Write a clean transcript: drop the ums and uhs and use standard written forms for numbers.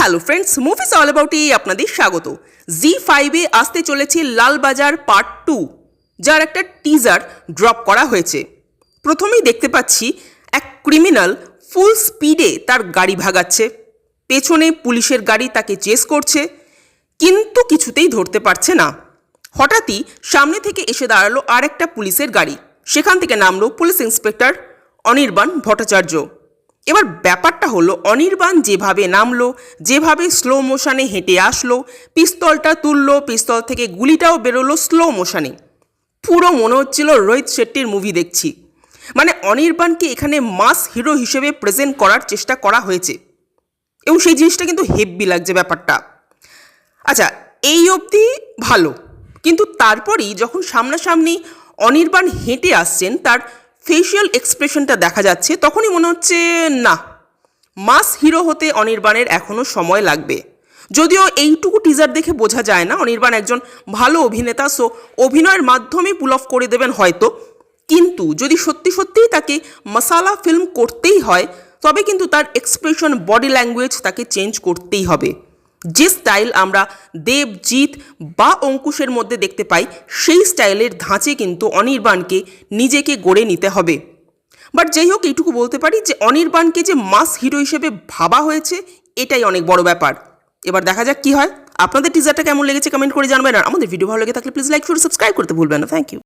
Hello friends, movies all about আপনাদের স্বাগত। জি5-এ আসতে চলেছে লালবাজার পার্ট 2, যার একটা টিজার ড্রপ করা হয়েছে। প্রথমেই দেখতে পাচ্ছি এক ক্রিমিনাল ফুল স্পিডে তার গাড়ি ভাগাচ্ছে, পেছনে পুলিশের গাড়ি তাকে চেস করছে, কিন্তু কিছুতেই ধরতে পারছে না। হঠাৎই সামনে থেকে এসে দাঁড়ালো আর একটা পুলিশের গাড়ি, সেখান থেকে নামলো পুলিশ ইন্সপেক্টর অনির্বাণ ভট্টাচার্য। এবার ব্যাপারটা হলো, অনির্বাণ যেভাবে নামলো, যেভাবে স্লো মোশনে হেঁটে আসলো, পিস্তলটা তুললো, পিস্তল থেকে গুলিটাও বেরোলো স্লো মোশনে, পুরো মনে হচ্ছিল রোহিত শেট্টির মুভি দেখছি। মানে অনির্বাণকে এখানে মাস হিরো হিসেবে প্রেজেন্ট করার চেষ্টা করা হয়েছে এবং সেই জিনিসটা কিন্তু হেভি লাগছে ব্যাপারটা। আচ্ছা, এই অবধি ভালো, কিন্তু তারপরই যখন সামনাসামনি অনির্বাণ হেঁটে আসছেন, তার ফেশিয়াল এক্সপ্রেশনটা দেখা যাচ্ছে, তখনই মনে হচ্ছে না, মাস হিরো হতে অনির্বাণের এখনও সময় লাগবে। যদিও এইটুকু টিজার দেখে বোঝা যায় না অনির্বাণ একজন ভালো অভিনেতা, সো অভিনয়ের মাধ্যমে পুল অফ করে দেবেন হয়তো, কিন্তু যদি সত্যি সত্যিই তাকে মশালা ফিল্ম করতেই হয়, তবে কিন্তু তার এক্সপ্রেশন, বডি ল্যাঙ্গুয়েজ তাকে চেঞ্জ করতেই হবে। যে স্টাইল আমরা দেবজিৎ বা অঙ্কুশের মধ্যে দেখতে পাই, সেই স্টাইলের ধাঁচে কিন্তু অনির্বাণকে নিজেকে গড়ে নিতে হবে। বাট যাই হোক, এইটুকু বলতে পারি যে অনির্বাণকে যে মাস হিরো হিসেবে ভাবা হয়েছে, এটাই অনেক বড় ব্যাপার। এবার দেখা যাক কি হয়। আপনাদের টিজারটা কেমন লেগেছে কমেন্ট করে জানবেন, আর আমাদের ভিডিও ভালো লেগে থাকলে প্লিজ লাইক করে সাবস্ক্রাইব করতে ভুলবেন না। Thank you.